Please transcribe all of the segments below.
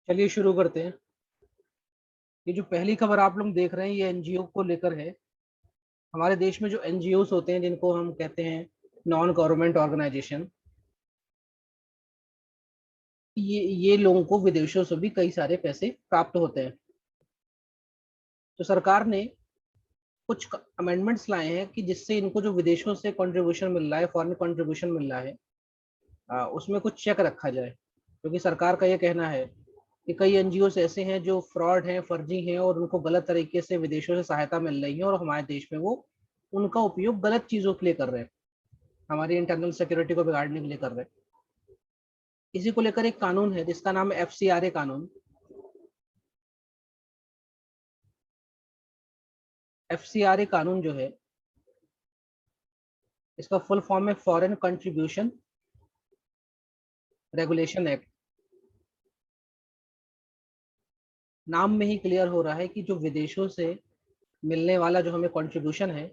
चलिए शुरू करते हैं। ये जो पहली खबर आप लोग देख रहे हैं ये एनजीओ को लेकर है। हमारे देश में जो एनजीओस होते हैं जिनको हम कहते हैं नॉन गवर्नमेंट ऑर्गेनाइजेशन, ये लोगों को विदेशों से भी कई सारे पैसे प्राप्त होते हैं। तो सरकार ने कुछ अमेंडमेंट्स लाए हैं कि जिससे इनको जो विदेशों से कंट्रीब्यूशन मिल रहा है, फॉरेन कंट्रीब्यूशन मिल रहा है, उसमें कुछ चेक रखा जाए। क्योंकि सरकार का ये कहना है कि कई एनजीओ ऐसे हैं जो फ्रॉड हैं, फर्जी हैं और उनको गलत तरीके से विदेशों से सहायता मिल रही है और हमारे देश में वो उनका उपयोग गलत चीजों के लिए कर रहे हैं, हमारी इंटरनल सिक्योरिटी को बिगाड़ने के लिए कर रहे हैं। इसी को लेकर एक कानून है जिसका नाम है FCRA कानून। FCRA कानून जो है, इसका फुल फॉर्म है फॉरेन कंट्रीब्यूशन रेगुलेशन एक्ट। नाम में ही क्लियर हो रहा है कि जो विदेशों से मिलने वाला जो हमें कंट्रीब्यूशन है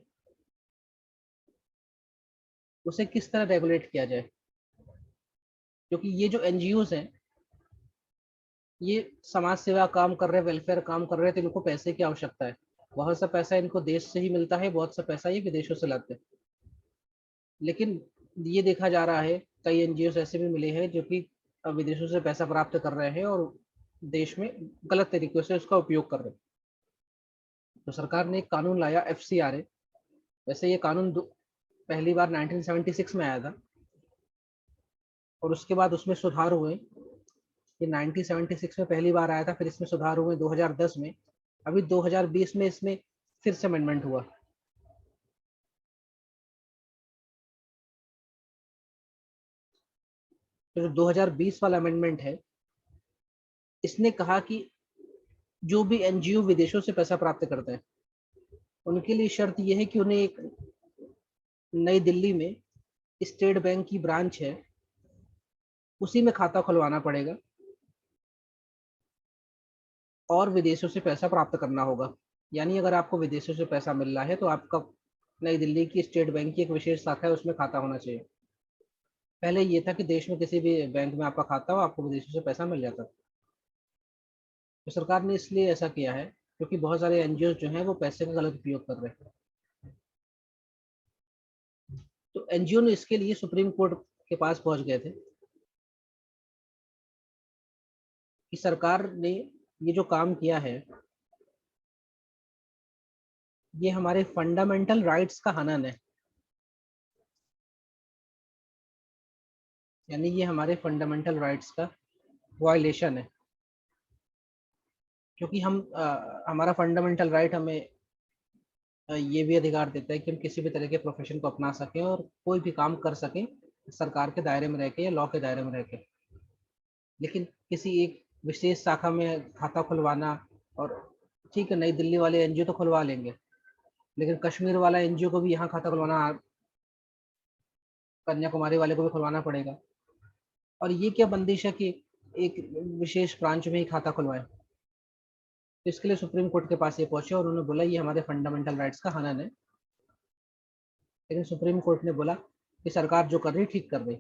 उसे किस तरह रेगुलेट किया जाए। क्योंकि ये जो एनजीओ हैं ये समाज सेवा काम कर रहे हैं, वेलफेयर काम कर रहे हैं, तो इनको पैसे की आवश्यकता है। बहुत सा पैसा इनको देश से ही मिलता है, बहुत सा पैसा ये विदेशों से लाते हैं। लेकिन ये देखा जा रहा है कई एनजीओ ऐसे भी मिले हैं जो कि विदेशों से पैसा प्राप्त कर रहे हैं और देश में गलत तरीके से उसका उपयोग कर रहे हैं। तो सरकार ने एक कानून लाया FCRA। वैसे ये कानून पहली बार 1976 में आया था और उसके बाद उसमें सुधार हुए। ये 1976 में पहली बार आया था, फिर इसमें सुधार हुए 2010 में। अभी 2020 में इसमें फिर से अमेंडमेंट हुआ। तो जो 2020 वाला अमेंडमेंट है, इसने कहा कि जो भी एनजीओ विदेशों से पैसा प्राप्त करते हैं उनके लिए शर्त यह है कि उन्हें एक नई दिल्ली में स्टेट बैंक की ब्रांच है उसी में खाता खुलवाना पड़ेगा और विदेशों से पैसा प्राप्त करना होगा। यानी अगर आपको विदेशों से पैसा मिल रहा है तो आपका नई दिल्ली की स्टेट बैंक की एक विशेष शाखा है उसमें खाता होना चाहिए। पहले ये था कि देश में किसी भी बैंक में आपका खाता हो आपको विदेशों से पैसा मिल जाता। तो सरकार ने इसलिए ऐसा किया है क्योंकि बहुत सारे एनजीओ जो हैं वो पैसे का गलत उपयोग कर रहे हैं। तो एनजीओ ने इसके लिए सुप्रीम कोर्ट के पास पहुंच गए थे कि सरकार ने ये जो काम किया है ये हमारे फंडामेंटल राइट्स का हनन है। यानी ये हमारे फंडामेंटल राइट्स का वायलेशन है। क्योंकि हमारा फंडामेंटल राइट हमें ये भी अधिकार देता है कि हम किसी भी तरह के प्रोफेशन को अपना सकें और कोई भी काम कर सकें सरकार के दायरे में रह के या लॉ के दायरे में रह के। लेकिन किसी एक विशेष शाखा में खाता खुलवाना, और ठीक है नई दिल्ली वाले एनजीओ तो खुलवा लेंगे लेकिन कश्मीर वाला एनजीओ को भी यहाँ खाता खुलवाना, कन्याकुमारी वाले को भी खुलवाना पड़ेगा। और ये क्या बंदिश है कि एक विशेष ब्रांच में ही खाता खुलवाए। तो इसके लिए सुप्रीम कोर्ट के पास ये पहुंचे और उन्होंने बोला ये हमारे फंडामेंटल राइट्स का हनन है। लेकिन सुप्रीम कोर्ट ने बोला कि सरकार जो कर रही ठीक कर रही,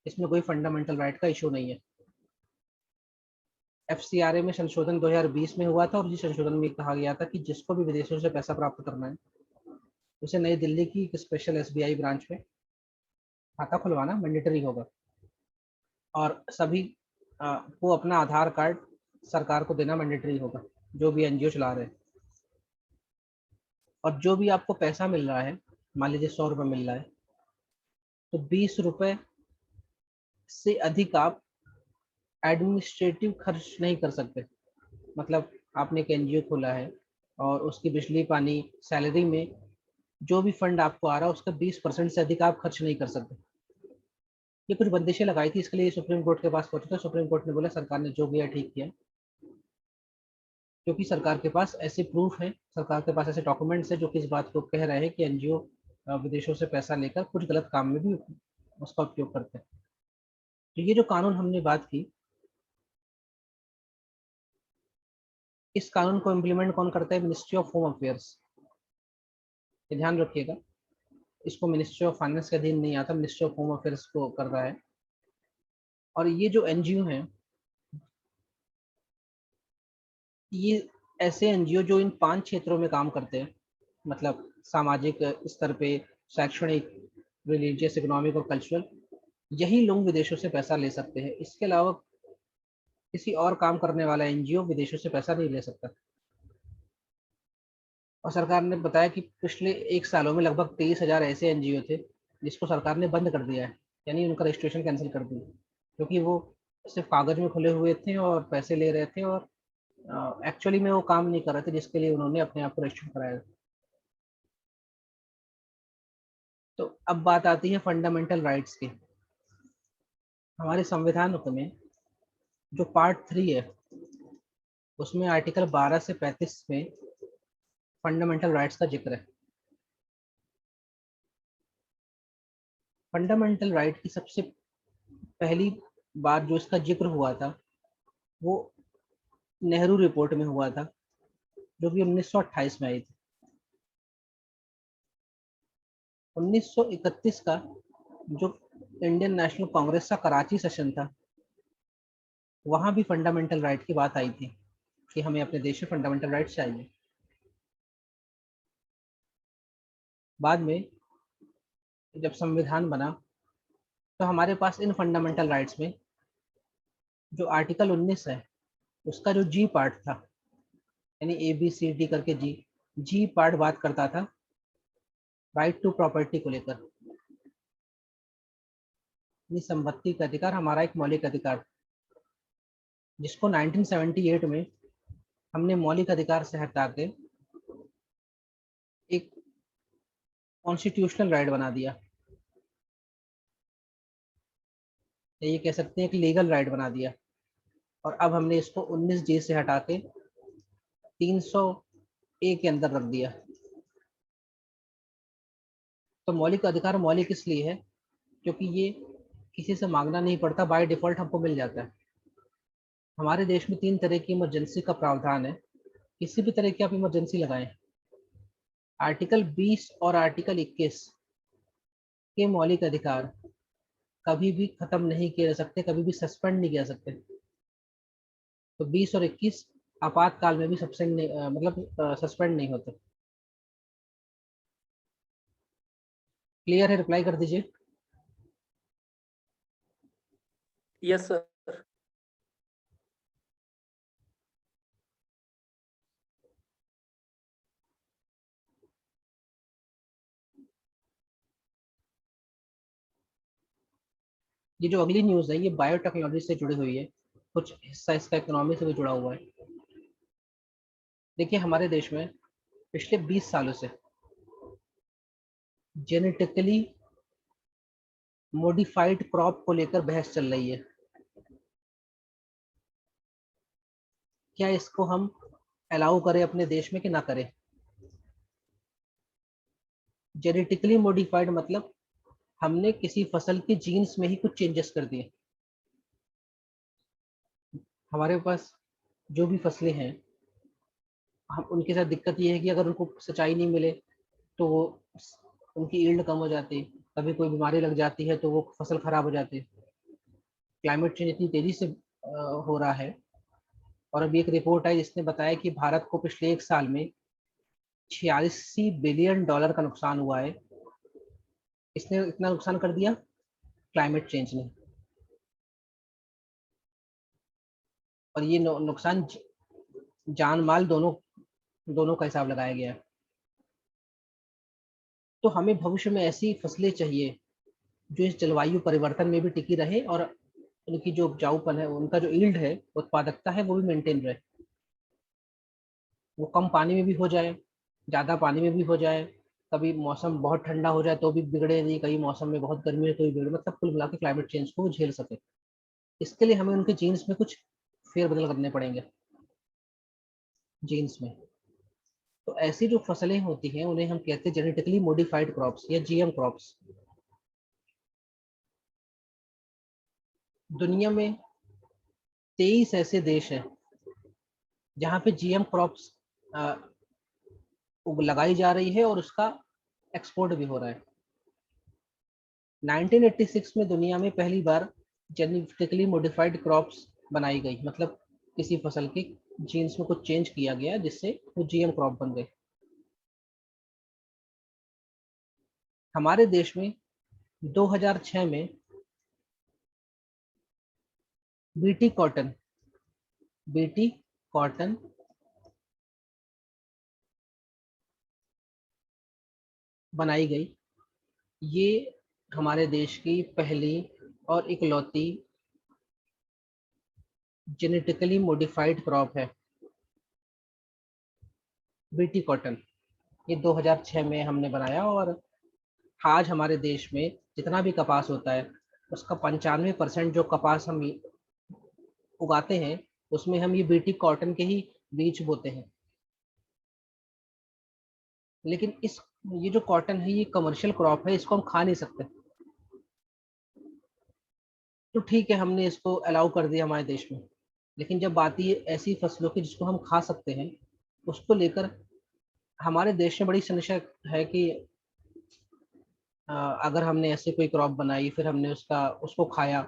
इसमें कोई फंडामेंटल राइट का इशू नहीं है। FCRA में संशोधन 2020 में हुआ था और इस संशोधन में कहा गया था कि जिसको भी विदेशों से पैसा प्राप्त करना है उसे नई दिल्ली की एक स्पेशल SBI ब्रांच में खाता खुलवाना मैंडेटरी होगा और सभी को अपना आधार कार्ड सरकार को देना मैंडेटरी होगा जो भी एनजीओ चला रहे हैं। और जो भी आपको पैसा मिल रहा है, मान लीजिए 100 रुपये मिल रहा है, तो 20 रुपये से अधिक आप एडमिनिस्ट्रेटिव खर्च नहीं कर सकते। मतलब आपने एक एनजीओ खोला है और उसकी बिजली पानी सैलरी में जो भी फंड आपको आ रहा है उसका 20% से अधिक आप खर्च नहीं कर सकते। ये कुछ बंदिशें लगाई थी, इसके लिए सुप्रीम कोर्ट के पास पहुंचे थे। सुप्रीम कोर्ट ने बोला सरकार ने जो किया ठीक किया, क्योंकि सरकार के पास ऐसे प्रूफ है, सरकार के पास ऐसे डॉक्यूमेंट्स है जो कि इस बात को कह रहे हैं कि एनजीओ विदेशों से पैसा लेकर कुछ गलत काम में भी उसका उपयोग करते हैं। तो ये जो कानून हमने बात की, इस कानून को इम्प्लीमेंट कौन करता है? Ministry of home affairs. ये ध्यान रखिएगा, इसको मिनिस्ट्री ऑफ फाइनेंस के अधीन नहीं आता, मिनिस्ट्री ऑफ होम अफेयर्स को कर रहा है। और ये जो एनजीओ हैं ये ऐसे एनजीओ जो इन 5 क्षेत्रों में काम करते हैं, मतलब सामाजिक स्तर पे, शैक्षणिक, रिलीजियस, इकोनॉमिक और कल्चरल, यही लोग विदेशों से पैसा ले सकते हैं। इसके अलावा किसी और काम करने वाला एनजीओ विदेशों से पैसा नहीं ले सकता। और सरकार ने बताया कि पिछले 1 सालों में लगभग 23,000 ऐसे एनजीओ थे जिसको सरकार ने बंद कर दिया है, यानी उनका रजिस्ट्रेशन कैंसिल कर दिया, क्योंकि वो सिर्फ कागज में खुले हुए थे और पैसे ले रहे थे, और एक्चुअली में वो काम नहीं कर रहे थे जिसके लिए उन्होंने अपने आप को रजिस्टर कराया। तो अब बात आती है फंडामेंटल राइट्स की। हमारे संविधान में जो पार्ट 3 है, उसमें आर्टिकल 12 से 35 में फंडामेंटल राइट्स का जिक्र है। फंडामेंटल राइट की सबसे पहली बार जो इसका जिक्र हुआ था, वो नेहरू रिपोर्ट में हुआ था, जो कि 1928 में आई थी। 1931 का जो इंडियन नेशनल कांग्रेस का कराची सेशन था, वहां भी फंडामेंटल राइट की बात आई थी कि हमें अपने देश में फंडामेंटल राइट्स चाहिए। बाद में जब संविधान बना, तो हमारे पास इन फंडामेंटल राइट्स में जो आर्टिकल 19 है, उसका जो जी पार्ट था, यानी ABCD करके जी पार्ट बात करता था राइट टू प्रॉपर्टी को लेकर। ये संपत्ति का अधिकार हमारा एक मौलिक अधिकार, जिसको 1978 में हमने मौलिक अधिकार से हटा के एक कॉन्स्टिट्यूशनल राइट बना दिया, या ये कह सकते हैं एक लीगल राइट बना दिया। और अब हमने इसको 19 जी से हटा के 300A के अंदर रख दिया। तो मौलिक अधिकार मौलिक इसलिए है क्योंकि ये किसी से मांगना नहीं पड़ता, बाय डिफॉल्ट हमको मिल जाता है। हमारे देश में 3 तरह की इमरजेंसी का प्रावधान है। किसी भी तरह की आप इमरजेंसी लगाएं, आर्टिकल 20 और आर्टिकल 21 के मौलिक अधिकार कभी भी खत्म नहीं किए जा सकते, कभी भी सस्पेंड नहीं किया जा सकते। तो 20 और 21 आपातकाल में भी मतलब सस्पेंड नहीं होते। क्लियर है? रिप्लाई कर दीजिए। Yes sir. ये जो अगली न्यूज़ है, ये बायोटेक्नोलॉजी से जुड़ी हुई है, कुछ हिस्सा इसका इकोनॉमी से भी जुड़ा हुआ है। देखिए, हमारे देश में पिछले 20 सालों से जेनेटिकली मॉडिफाइड क्रॉप को लेकर बहस चल रही है। क्या इसको हम अलाउ करें अपने देश में कि ना करें? जेनेटिकली मॉडिफाइड मतलब हमने किसी फसल के जीन्स में ही कुछ चेंजेस कर दिए। हमारे पास जो भी फसलें हैं, हम उनके साथ दिक्कत ये है कि अगर उनको सिंचाई नहीं मिले तो वो उनकी यील्ड कम हो जाती है, कभी कोई बीमारी लग जाती है तो वो फसल खराब हो जाती है। क्लाइमेट चेंज इतनी तेजी से हो रहा है, और अभी एक रिपोर्ट है जिसने बताया कि भारत को पिछले 1 साल में 86 बिलियन डॉलर का नुकसान हुआ है। इसने इतना नुकसान कर दिया क्लाइमेट चेंज ने। और ये नुकसान जान माल दोनों दोनों का हिसाब लगाया गया है। तो हमें भविष्य में ऐसी फसलें चाहिए जो इस जलवायु परिवर्तन में भी टिकी रहे, और उनकी जो उपजाऊपन है, उनका जो यील्ड है, उत्पादकता है, वो भी मेंटेन रहे। वो कम पानी में भी हो जाए, ज़्यादा पानी में भी हो जाए, कभी मौसम बहुत ठंडा हो जाए तो भी बिगड़े नहीं, कहीं मौसम में बहुत गर्मी है तो भी बिगड़े, मतलब कुल मिला के क्लाइमेट चेंज को वो झेल सके। इसके लिए हमें उनके जीन्स में कुछ फेरबदल करने पड़ेंगे, जीन्स में। तो ऐसी जो फसलें होती हैं उन्हें हम कहते हैं जेनेटिकली मॉडिफाइड क्रॉप्स या GM क्रॉप्स। दुनिया में 23 ऐसे देश हैं जहाँ पे GM क्रॉप्स लगाई जा रही है और उसका एक्सपोर्ट भी हो रहा है। 1986 में दुनिया में पहली बार जेनेटिकली मॉडिफाइड क्रॉप्स बनाई गई, मतलब किसी फसल की जीन्स में कुछ चेंज किया गया जिससे वो जीएम क्रॉप बन गए। हमारे देश में 2006 में बीटी कॉटन बीटी कॉटन बनाई गई। ये हमारे देश की पहली और इकलौती जेनेटिकली मॉडिफाइड क्रॉप है, बीटी कॉटन। ये 2006 में हमने बनाया और आज हमारे देश में जितना भी कपास होता है उसका 95% जो कपास हम उगाते हैं उसमें हम ये बीटी कॉटन के ही बीज बोते हैं। लेकिन ये जो कॉटन है ये कमर्शियल क्रॉप है, इसको हम खा नहीं सकते। तो ठीक है, हमने इसको अलाउ कर दिया हमारे देश में। लेकिन जब बात ये ऐसी फसलों की जिसको हम खा सकते हैं, उसको लेकर हमारे देश में बड़ी समस्या है कि अगर हमने ऐसे कोई क्रॉप बनाई फिर हमने उसको खाया,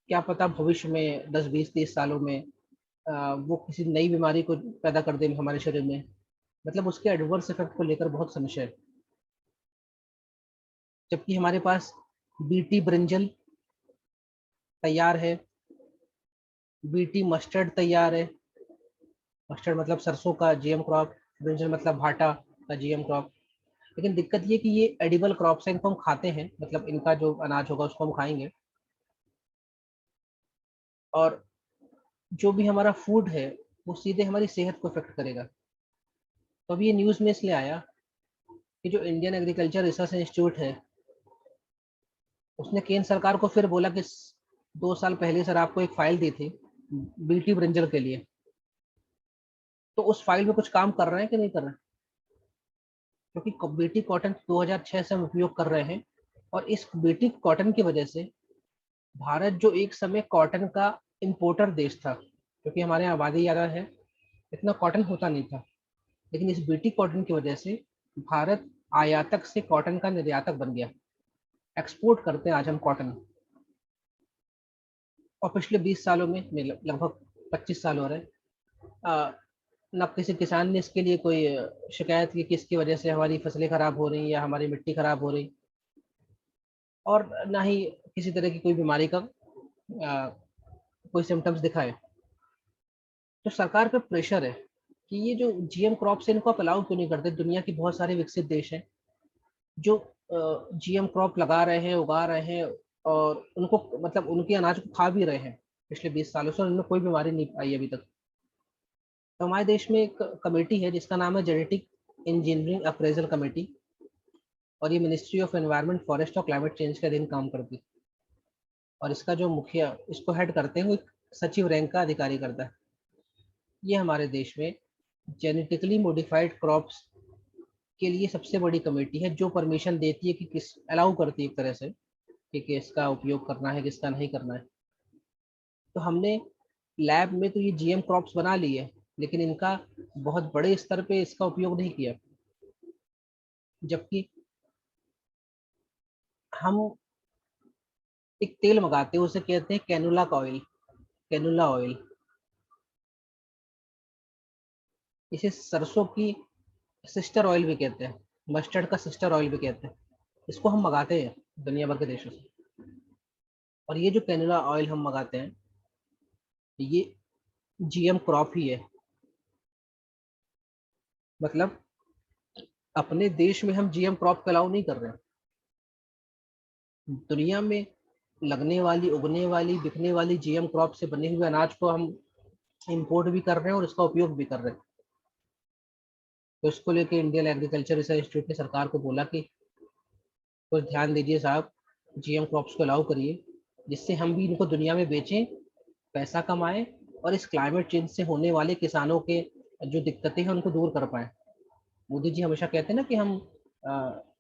क्या पता भविष्य में 10 20 30 सालों में वो किसी नई बीमारी को पैदा कर दे हमारे शरीर में। मतलब उसके एडवर्स इफेक्ट को लेकर बहुत समस्या है। जबकि हमारे पास बीटी ब्रिंजल तैयार है, बीटी मस्टर्ड तैयार है। मस्टर्ड मतलब सरसों का जीएम क्रॉप, ब्रिंजल मतलब भाटा का जीएम क्रॉप। लेकिन दिक्कत ये कि ये एडिबल क्रॉप्स हैं, इनको हम खाते हैं, मतलब इनका जो अनाज होगा उसको हम खाएंगे। और जो भी हमारा फूड है वो सीधे हमारी सेहत को इफेक्ट करेगा। तो अभी ये न्यूज़ में इसलिए आया कि जो इंडियन एग्रीकल्चर रिसर्च इंस्टीट्यूट है उसने केंद्र सरकार को फिर बोला कि 2 साल पहले सर आपको एक फाइल दी थी बीटी ब्रिंजल के लिए, तो उस फाइल में कुछ काम कर रहे हैं कि नहीं कर रहे हैं? क्योंकि बीटी कॉटन 2006 से हम उपयोग कर रहे हैं और इस बीटी कॉटन की वजह से भारत जो एक समय कॉटन का इम्पोर्टर देश था, क्योंकि हमारे यहाँ आबादी ज़्यादा है, इतना कॉटन होता नहीं था। लेकिन इस बीटी कॉटन की वजह से भारत आयातक से कॉटन का निर्यातक बन गया। एक्सपोर्ट करते हैं आज हम कॉटन। और पिछले 20 सालों में लगभग 25 साल हो रहे हैं, न किसी किसान ने इसके लिए कोई शिकायत की कि इसकी वजह से हमारी फसलें खराब हो रही या हमारी मिट्टी खराब हो रही, और ना ही किसी तरह की कोई बीमारी का कोई सिम्टम्स दिखाए। तो सरकार पे प्रेशर है कि ये जो जीएम क्रॉप्स है इनको आप अलाउ क्यों नहीं करते। दुनिया की बहुत सारे विकसित देश हैं जो जीएम क्रॉप लगा रहे हैं, उगा रहे हैं, और उनको मतलब उनके अनाज को खा भी रहे हैं पिछले 20 सालों से, और उनमें कोई बीमारी नहीं आई अभी तक। तो हमारे देश में एक कमेटी है जिसका नाम है जेनेटिक इंजीनियरिंग अप्रेजल कमेटी, और ये मिनिस्ट्री ऑफ एनवायरनमेंट, फॉरेस्ट और क्लाइमेट चेंज के अधीन काम करती है। और इसका जो मुखिया इसको हेड करते हैं वो एक सचिव रैंक का अधिकारी करता है। ये हमारे देश में जेनेटिकली मॉडिफाइड क्रॉप्स के लिए सबसे बड़ी कमेटी है जो परमिशन देती है कि किस अलाउ करती है एक तरह से कि किसका उपयोग करना है किसका नहीं करना है। तो हमने लैब में तो ये जीएम क्रॉप्स बना लिए, लेकिन इनका बहुत बड़े स्तर पे इसका उपयोग नहीं किया। जबकि हम एक तेल मंगाते हैं, उसे कहते हैं कैनुला का ऑयल, कैनुला ऑयल। इसे सरसों की सिस्टर ऑयल भी कहते हैं, मस्टर्ड का सिस्टर ऑयल भी कहते हैं। इसको हम मंगाते हैं दुनिया भर के देशों से। और ये जो कैनुला ऑयल हम मंगाते हैं ये जीएम क्रॉप ही है। मतलब अपने देश में हम जीएम क्रॉप को अलाउ नहीं कर रहे हैं। दुनिया में लगने वाली, उगने वाली, बिकने वाली जीएम क्रॉप से बने हुए अनाज को हम इंपोर्ट भी कर रहे हैं और इसका उपयोग भी कर रहे हैं। तो इसको लेके इंडियन एग्रीकल्चर रिसर्च इंस्टीट्यूट ने सरकार को बोला कि कुछ ध्यान दीजिए साहब, जीएम क्रॉप्स को अलाउ करिए जिससे हम भी इनको दुनिया में बेचें, पैसा कमाएं, और इस क्लाइमेट चेंज से होने वाले किसानों के जो दिक्कतें हैं उनको दूर कर पाएं। मोदी जी हमेशा कहते हैं ना कि हम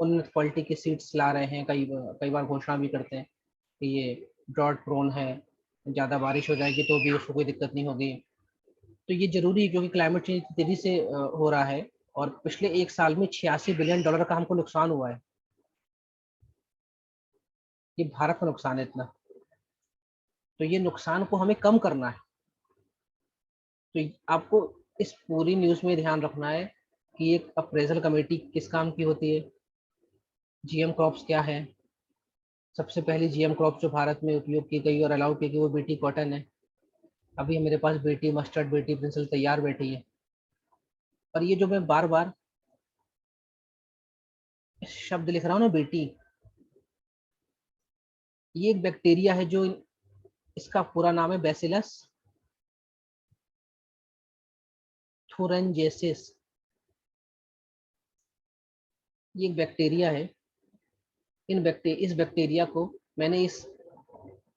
उन्नत क्वालिटी के सीड्स ला रहे हैं, कई कई बार घोषणा भी करते हैं कि ये ड्रॉट प्रोन है, ज़्यादा बारिश हो जाएगी तो भी उसको कोई दिक्कत नहीं होगी। तो ये जरूरी है क्योंकि क्लाइमेट चेंज तेजी से हो रहा है, और पिछले 1 साल में $86 बिलियन का हमको नुकसान हुआ है। ये भारत का नुकसान है इतना। तो ये नुकसान को हमें कम करना है। तो आपको इस पूरी न्यूज़ में ध्यान रखना है कि एक अप्रेजल कमेटी किस काम की होती है, जीएम क्रॉप्स क्या है। सबसे पहली जीएम क्रॉप जो भारत में उपयोग की गई और अलाउ की गई वो बीटी कॉटन है। अभी मेरे पास बीटी मस्टर्ड, बीटी प्रिंसल तैयार बैठी है। और ये जो मैं बार बार शब्द लिख रहा हूँ ना, बीटी, ये एक बैक्टीरिया है जो, इसका पूरा नाम है बैसिलस थुरंजेसिस। ये एक बैक्टीरिया है। इस बैक्टीरिया को मैंने इस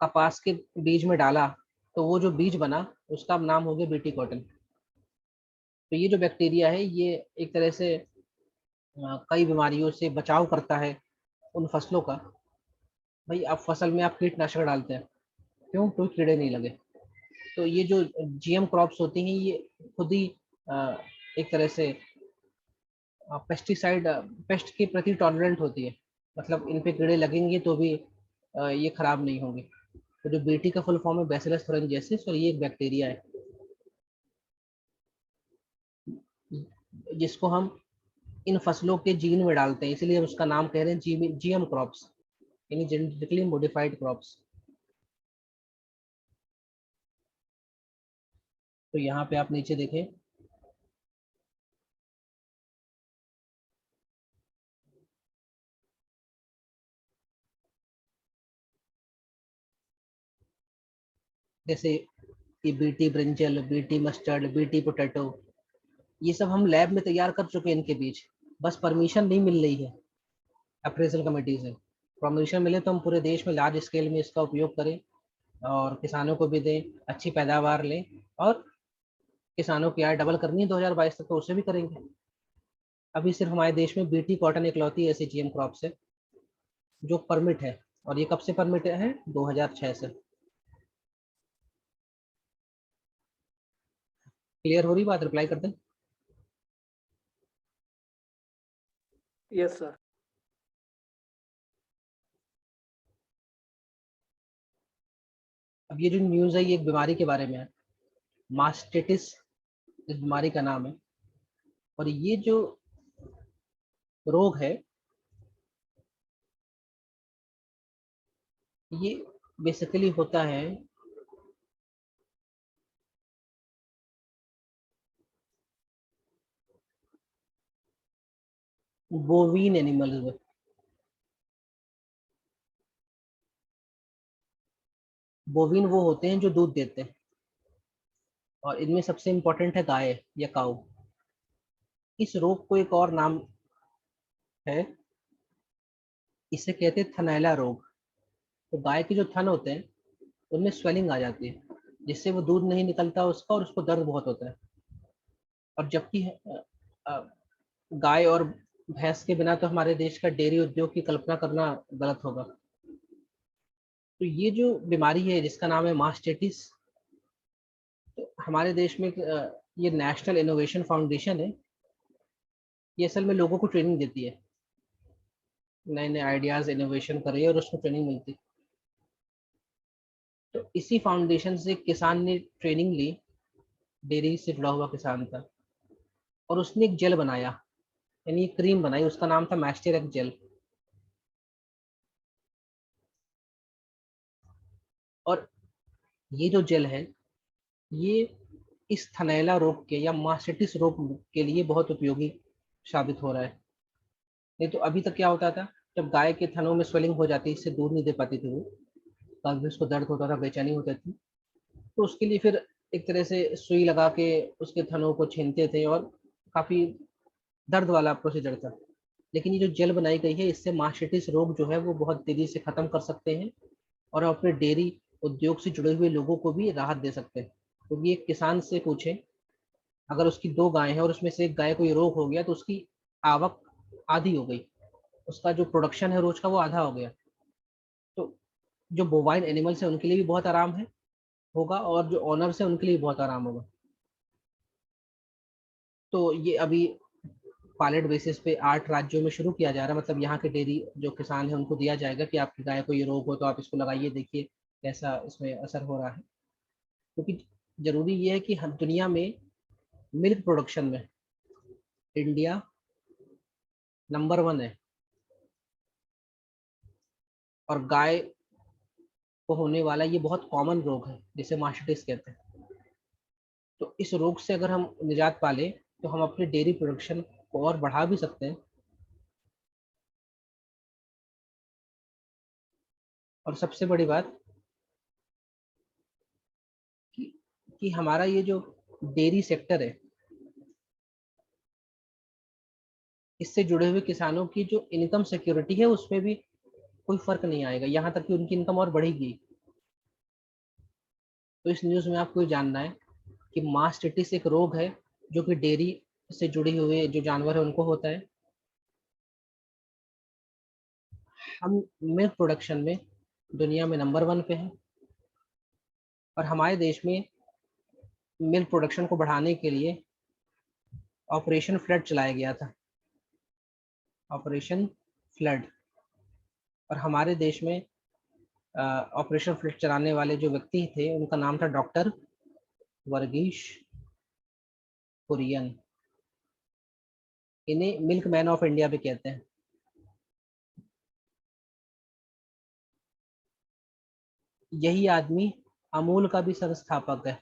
कपास के बीज में डाला, तो वो जो बीज बना उसका नाम हो गया बीटी कॉटन। तो ये जो बैक्टीरिया है ये एक तरह से कई बीमारियों से बचाव करता है उन फसलों का। भाई आप फसल में आप कीटनाशक डालते हैं, क्यों? कोई कीड़े नहीं लगे। तो ये जो जीएम क्रॉप्स होती हैं ये खुद ही अ, एक तरह से पेस्टिसाइड, पेस्ट के प्रति टॉलरेंट होती है। मतलब इन पे कीड़े लगेंगे तो भी ये खराब नहीं होंगे। तो जो बीटी का फुल फॉर्म है बैसिलस थुरिंजेसिस, और ये एक बैक्टीरिया है जिसको हम इन फसलों के जीन में डालते हैं, इसलिए हम उसका नाम कह रहे हैं जीएम क्रॉप्स, यानी जेनेटिकली मॉडिफाइड क्रॉप्स। तो यहाँ पे आप नीचे देखें, जैसे ये BT brinjal, BT mustard, BT potato, ये सब हम लैब में तैयार कर चुके हैं इनके बीज। बस परमिशन नहीं मिल रही है अप्रेजल कमेटी से। परमिशन मिले तो हम पूरे देश में लार्ज स्केल में इसका उपयोग करें और किसानों को भी दें, अच्छी पैदावार लें। और किसानों की आय डबल करनी है 2022 तक, तो उसे भी करेंगे। अभी सिर्फ हमारे देश में बीटी कॉटन इकलौती ऐसी जीएम क्रॉप है जो परमिट है। और ये कब से परमिट है? 2006 से। क्लियर हो रही बात? रिप्लाई कर दें। Yes, sir. अब ये जो न्यूज़ है ये एक बीमारी के बारे में है, मास्टेटिस इस बीमारी का नाम है। और ये जो रोग है ये बेसिकली होता है बोवीन एनिमल्स में। बोवीन वो होते हैं जो दूध देते हैं, और इनमें सबसे इम्पोर्टेंट है गाय या काऊ। इस रोग को एक और नाम है, इसे कहते हैं थनैला रोग। तो गाय के जो थन होते हैं उनमें स्वेलिंग आ जाती है, जिससे वो दूध नहीं निकलता उसका, और उसको दर्द बहुत होता है। और जबकि अ, गाय और भैंस के बिना तो हमारे देश का डेयरी उद्योग की कल्पना करना गलत होगा। तो ये जो बीमारी है जिसका नाम है मास्टेटिस, तो हमारे देश में ये नेशनल इनोवेशन फाउंडेशन है। ये असल में लोगों को ट्रेनिंग देती है, नए नए आइडियाज इनोवेशन करे और उसको ट्रेनिंग मिलती है। तो इसी फाउंडेशन से किसान ने ट्रेनिंग ली, डेयरी से जुड़ा हुआ किसान था, और उसने एक जेल बनाया, यानी क्रीम बनाई, उसका नाम था मैस्टेरेक जेल। और ये जो जेल है ये इस थनैला रोग के या मास्टेटिस रोग के लिए बहुत उपयोगी साबित हो रहा है। नहीं तो अभी तक क्या होता था, जब गाय के थनों में स्वेलिंग हो जाती, इससे दूध नहीं दे पाती थी वो, काफी उसको दर्द होता था, बेचैनी होती थी, तो उसके लिए फिर एक तरह से सुई लगा के उसके थनों को छीनते थे, और काफी दर्द वाला प्रोसीजर था। लेकिन ये जो जेल बनाई गई है इससे मास्टिटिस रोग जो है वो बहुत तेजी से खत्म कर सकते हैं, और अपने डेयरी उद्योग से जुड़े हुए लोगों को भी राहत दे सकते हैं। क्योंकि एक किसान से पूछे, अगर उसकी 2 गाय हैं और उसमें से एक गाय को ये रोग हो गया तो उसकी आवक आधी हो गई, उसका जो प्रोडक्शन है रोज का वो आधा हो गया। तो जो बोवाइन एनिमल्स है उनके लिए भी बहुत आराम है होगा, और जो ओनर्स है उनके लिए बहुत आराम होगा। तो ये अभी पायलट बेसिस पे 8 राज्यों में शुरू किया जा रहा है। मतलब यहाँ के डेयरी जो किसान है उनको दिया जाएगा कि आपकी गाय को ये रोग हो तो आप इसको लगाइए, देखिए कैसा इसमें असर हो रहा है। क्योंकि जरूरी ये है कि हम दुनिया में मिल्क प्रोडक्शन में इंडिया नंबर 1 है, और गाय को होने वाला ये बहुत कॉमन रोग है जिसे मास्टिटिस कहते हैं। तो इस रोग से अगर हम निजात पा लें तो हम अपने डेयरी प्रोडक्शन को और बढ़ा भी सकते हैं। और सबसे बड़ी बात कि, कि हमारा ये जो डेयरी सेक्टर है, इससे जुड़े हुए किसानों की जो इनकम सिक्योरिटी है उसमें भी कोई फर्क नहीं आएगा, यहाँ तक कि उनकी इनकम और बढ़ेगी। तो इस न्यूज़ में आपको ये जानना है कि मास्टिटिस एक रोग है जो कि डेयरी से जुड़े हुए जो जानवर है उनको होता है। हम मिल्क प्रोडक्शन में दुनिया में नंबर 1 पे हैं, और हमारे देश में मिल्क प्रोडक्शन को बढ़ाने के लिए ऑपरेशन फ्लड चलाया गया था, ऑपरेशन फ्लड। और हमारे देश में ऑपरेशन फ्लड चलाने वाले जो व्यक्ति थे उनका नाम था डॉक्टर वर्गीश कुरियन। इन्हें मिल्क मैन ऑफ इंडिया भी कहते हैं। यही आदमी अमूल का भी संस्थापक है।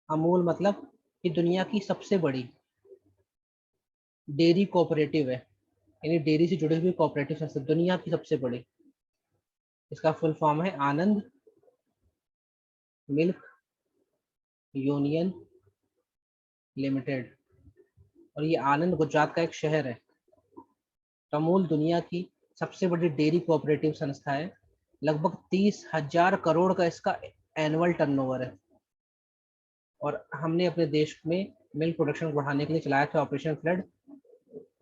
अमूल मतलब कि दुनिया की सबसे बड़ी डेयरी कोऑपरेटिव है, यानी डेयरी से जुड़ी हुई कोऑपरेटिव संस्था, दुनिया की सबसे बड़ी। इसका फुल फॉर्म है आनंद मिल्क यूनियन लिमिटेड, और ये आनंद गुजरात का एक शहर है। अमूल दुनिया की सबसे बड़ी डेयरी कोऑपरेटिव संस्था है। लगभग 30,000 करोड़ का इसका एनुअल टर्नओवर है। और हमने अपने देश में मिल्क प्रोडक्शन को बढ़ाने के लिए चलाया था ऑपरेशन फ्लड।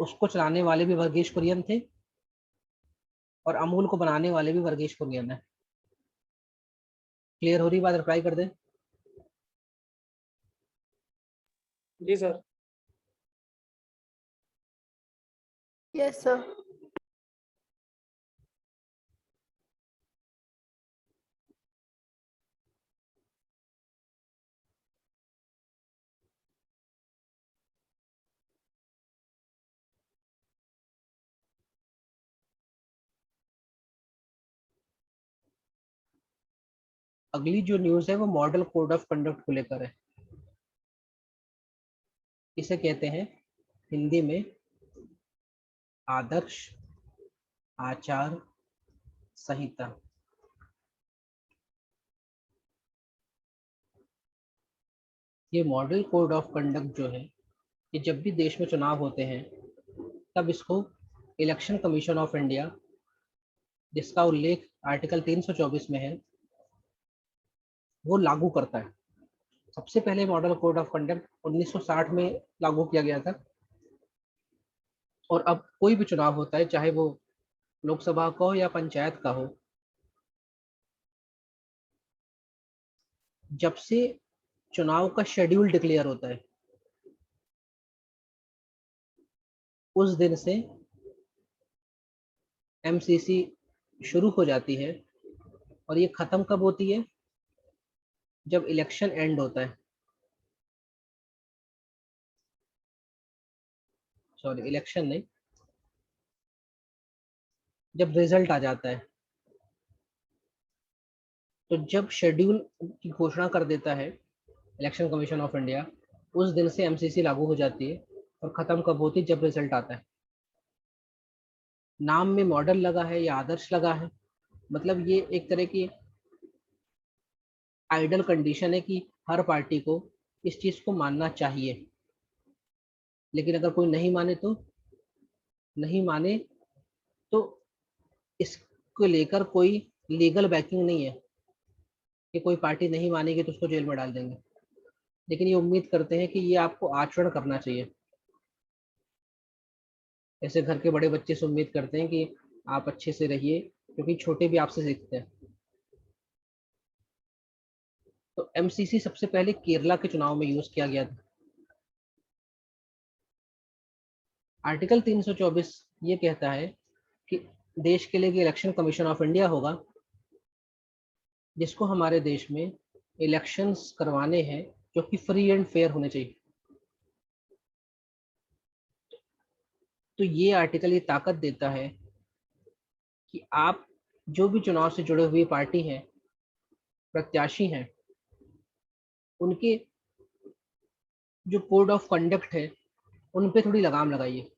उसको चलाने वाले भी वर्गीश कुरियन थे, और अमूल को बनाने वाले भी वर्गीश कुरियन है। क्लियर हो रही बात? रिप्लाई कर दें। जी सर। Yes sir. अगली जो न्यूज़ है वो मॉडल कोड ऑफ कंडक्ट को लेकर है। इसे कहते हैं हिंदी में आदर्श आचार संहिता। ये मॉडल कोड ऑफ कंडक्ट जो है, ये जब भी देश में चुनाव होते हैं तब इसको इलेक्शन कमीशन ऑफ इंडिया, जिसका उल्लेख आर्टिकल 324 में है, वो लागू करता है। सबसे पहले मॉडल कोड ऑफ कंडक्ट 1960 में लागू किया गया था, और अब कोई भी चुनाव होता है, चाहे वो लोकसभा का हो या पंचायत का हो, जब से चुनाव का शेड्यूल डिक्लेयर होता है उस दिन से एमसीसी शुरू हो जाती है। और ये खत्म कब होती है? जब इलेक्शन एंड होता है, सॉरी इलेक्शन नहीं, जब रिजल्ट आ जाता है। तो जब शेड्यूल की घोषणा कर देता है इलेक्शन कमीशन ऑफ इंडिया, उस दिन से एमसीसी लागू हो जाती है। और ख़त्म कब होती है? जब रिजल्ट आता है। नाम में मॉडल लगा है या आदर्श लगा है, मतलब ये एक तरह की आइडल कंडीशन है कि हर पार्टी को इस चीज़ को मानना चाहिए। लेकिन अगर कोई नहीं माने तो तो इसको लेकर कोई लीगल बैकिंग नहीं है कि कोई पार्टी नहीं मानेगी तो उसको जेल में डाल देंगे। लेकिन ये उम्मीद करते हैं कि ये आपको आचरण करना चाहिए। ऐसे घर के बड़े बच्चे से उम्मीद करते हैं कि आप अच्छे से रहिए, क्योंकि छोटे भी आपसे सीखते हैं। तो एमसीसी सबसे पहले केरला के चुनाव में यूज किया गया था। आर्टिकल 324 ये कहता है कि देश के लिए इलेक्शन कमीशन ऑफ इंडिया होगा, जिसको हमारे देश में इलेक्शंस करवाने हैं जो कि फ्री एंड फेयर होने चाहिए। तो ये आर्टिकल ये ताकत देता है कि आप जो भी चुनाव से जुड़े हुई पार्टी हैं, प्रत्याशी हैं, उनके जो कोड ऑफ कंडक्ट है उन पे थोड़ी लगाम लगाइए।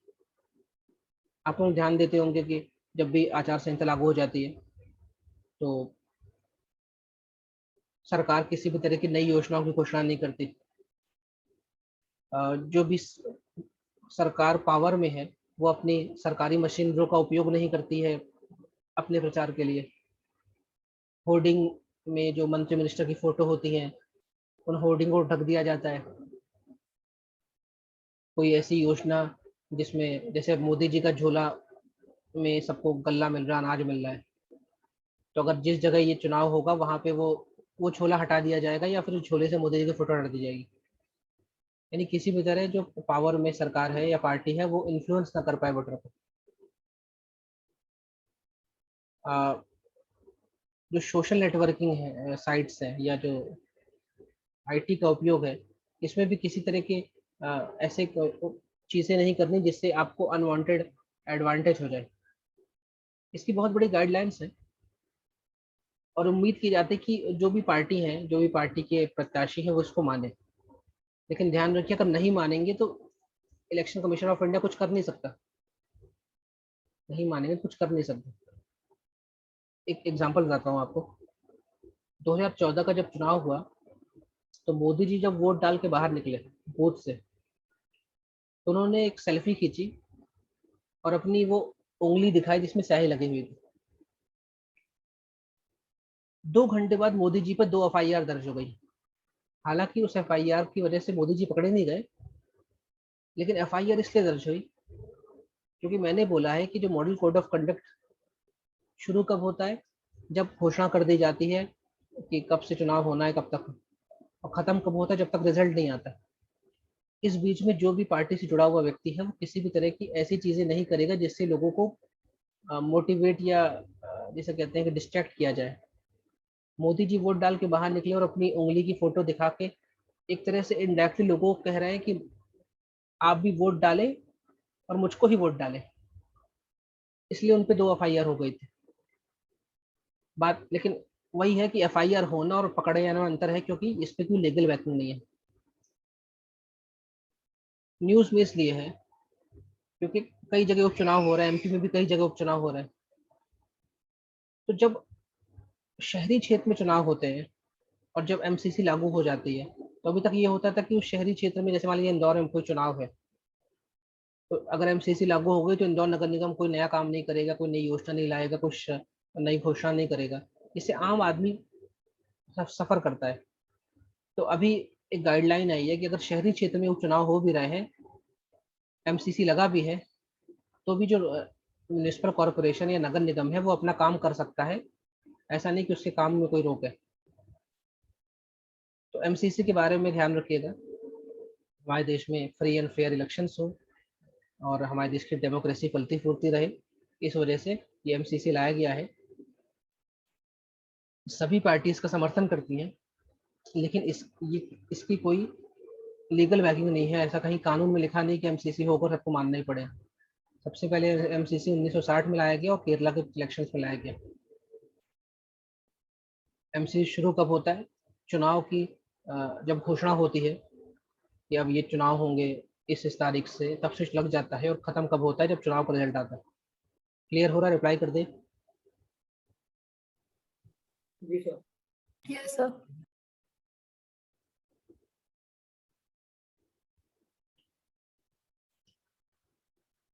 आप लोग ध्यान देते होंगे कि जब भी आचार संहिता लागू हो जाती है तो सरकार किसी भी तरह की नई योजनाओं की घोषणा नहीं करती। जो भी सरकार पावर में है वो अपनी सरकारी मशीनरियों का उपयोग नहीं करती है अपने प्रचार के लिए। होर्डिंग में जो मंत्री मिनिस्टर की फोटो होती हैं उन होर्डिंग को ढक दिया जाता है। कोई ऐसी योजना जिसमें जैसे मोदी जी का झोला में सबको गल्ला मिल रहा, अनाज मिल रहा है, तो अगर जिस जगह ये चुनाव होगा वहां पे वो झोला हटा दिया जाएगा या फिर झोले से मोदी जी की फोटो हटा दी जाएगी। यानी किसी भी तरह जो पावर में सरकार है या पार्टी है वो इन्फ्लुएंस ना कर पाए वोटर को। जो सोशल नेटवर्किंग है साइट्स हैं या जो आईटी का उपयोग है, इसमें भी किसी तरह के ऐसे चीज़ें नहीं करनी जिससे आपको अनवांटेड एडवांटेज हो जाए। इसकी बहुत बड़ी गाइडलाइंस है और उम्मीद की जाती है कि जो भी पार्टी है, जो भी पार्टी के प्रत्याशी हैं वो इसको माने। लेकिन ध्यान रखिए अगर नहीं मानेंगे तो इलेक्शन कमीशन ऑफ इंडिया कुछ कर नहीं सकता। नहीं मानेंगे कुछ कर नहीं सकता। एक एग्जांपल बताता हूँ आपको। 2014 का जब चुनाव हुआ तो मोदी जी जब वोट डाल के बाहर निकले बूथ से तो उन्होंने एक सेल्फी खींची और अपनी वो उंगली दिखाई जिसमें स्याही लगी हुई थी। 2 घंटे बाद मोदी जी पर 2 एफआईआर दर्ज हो गई। हालांकि उस एफआईआर की वजह से मोदी जी पकड़े नहीं गए, लेकिन एफआईआर इसलिए दर्ज हुई क्योंकि मैंने बोला है कि जो मॉडल कोड ऑफ कंडक्ट शुरू कब होता है, जब घोषणा कर दी जाती है कि कब से चुनाव होना है कब तक, और खत्म कब होता है जब तक रिजल्ट नहीं आता। इस बीच में जो भी पार्टी से जुड़ा हुआ व्यक्ति है वो किसी भी तरह की ऐसी चीजें नहीं करेगा जिससे लोगों को मोटिवेट या जिसे कहते हैं कि डिस्ट्रैक्ट किया जाए। मोदी जी वोट डाल के बाहर निकले और अपनी उंगली की फोटो दिखा के एक तरह से इनडायरेक्टली लोगों को कह रहे हैं कि आप भी वोट डालें और मुझको ही वोट डालें। इसलिए उन पे 2 एफआईआर हो गई थी। बात लेकिन वही है कि एफआईआर होना और पकड़े जाना में अंतर है क्योंकि इस पे कोई लीगल बैकिंग नहीं है। न्यूज में इसलिए है क्योंकि कई जगह उपचुनाव हो रहा है, एमपी में भी कई जगह उपचुनाव हो रहा है। तो जब शहरी क्षेत्र में चुनाव होते हैं और जब एमसीसी लागू हो जाती है तो अभी तक ये होता था कि उस शहरी क्षेत्र में जैसे मान लीजिए इंदौर में कोई चुनाव है तो अगर एमसीसी लागू हो गई तो इंदौर नगर निगम कोई नया काम नहीं करेगा, कोई नई योजना नहीं लाएगा, कुछ नई घोषणा नहीं करेगा। इससे आम आदमी सफर करता है। तो अभी एक गाइडलाइन आई है कि अगर शहरी क्षेत्र में उपचुनाव हो भी रहे हैं, एमसीसी लगा भी है, तो भी जो म्युनिसिपल कॉरपोरेशन या नगर निगम है वो अपना काम कर सकता है। ऐसा नहीं कि उसके काम में कोई रोक है। तो एमसीसी के बारे में ध्यान रखिएगा। हमारे देश में फ्री एंड फेयर इलेक्शंस हो और हमारे देश की डेमोक्रेसी फलती फूलती रहे, इस वजह से ये एमसीसी लाया गया है। सभी पार्टी इसका समर्थन करती हैं, लेकिन इसकी कोई लीगल बैकिंग नहीं है। ऐसा कहीं कानून में लिखा नहीं कि एमसीसी होकर सबको मानना ही पड़े। सबसे पहले एमसीसी 1960 में लाया गया और केरला के इलेक्शंस में लाया गया। एमसीसी शुरू कब होता है? चुनाव की जब घोषणा होती है कि अब ये चुनाव होंगे इस तारीख से, तब से लग जाता है। और खत्म कब होता है? जब चुनाव का रिजल्ट आता है। क्लियर हो रहा है? रिप्लाई कर दे। जी सर। Yes, sir.